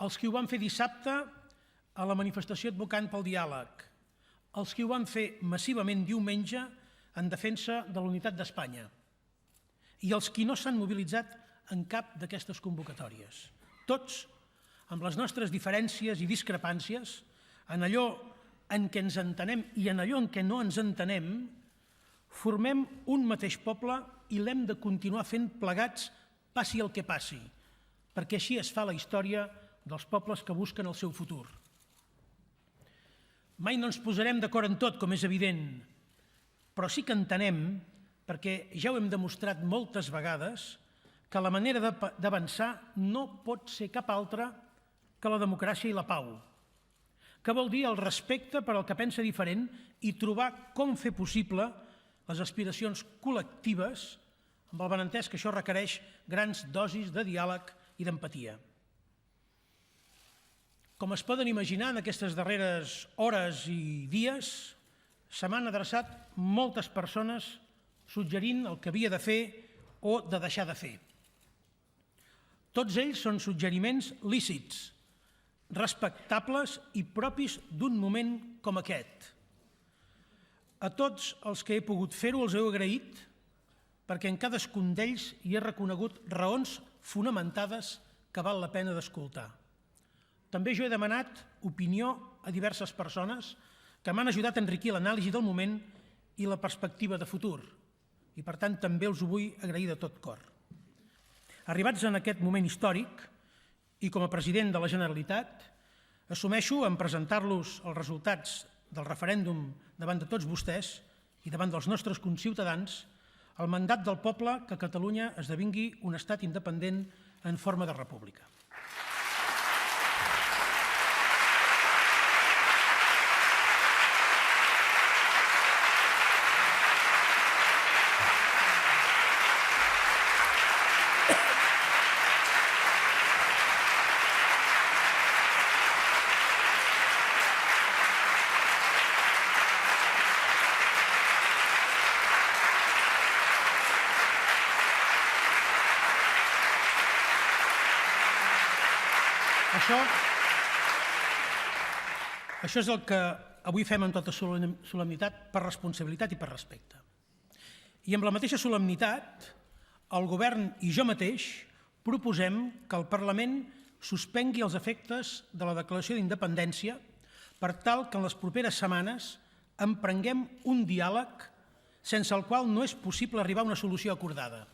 els qui ho van fer dissabte a la manifestació advocant pel diàleg, els qui ho van fer massivament diumenge en defensa de la unitat d'Espanya i els qui no s'han mobilitzat en cap d'aquestes convocatòries. Tots, amb les nostres diferències i discrepàncies, en allò en què ens entenem i en allò en què no ens entenem, formem un mateix poble i l'hem de continuar fent plegats, passi el que passi, perquè així es fa la història dels pobles que busquen el seu futur. Mai no ens posarem d'acord en tot, com és evident, però sí que entenem, perquè ja ho hem demostrat moltes vegades, que la manera d'avançar no pot ser cap altra que la democràcia i la pau, que vol dir el respecte per al que pensa diferent i trobar com fer possible les aspiracions col·lectives, amb el benentès que això requereix grans dosis de diàleg i d'empatia. Com es poden imaginar, en aquestes darreres hores i dies se m'han adreçat moltes persones suggerint el que havia de fer o de deixar de fer. Tots ells són suggeriments lícits, respectables i propis d'un moment com aquest. A tots els que he pogut fer-ho els he agraït perquè en cadascun d'ells hi he reconegut raons fonamentades que val la pena d'escoltar. També jo he demanat opinió a diverses persones que m'han ajudat a enriquir l'anàlisi del moment i la perspectiva de futur i, per tant, també els ho vull agrair de tot cor. Arribats en aquest moment històric i com a president de la Generalitat, assumeixo en presentar-los els resultats del referèndum davant de tots vostès i davant dels nostres conciutadans el mandat del poble que Catalunya esdevingui un estat independent en forma de república. Això és el que avui fem amb tota solemnitat per responsabilitat i per respecte. I amb la mateixa solemnitat, el Govern i jo mateix proposem que el Parlament suspengui els efectes de la declaració d'independència per tal que en les properes setmanes emprenguem un diàleg sense el qual no és possible arribar a una solució acordada.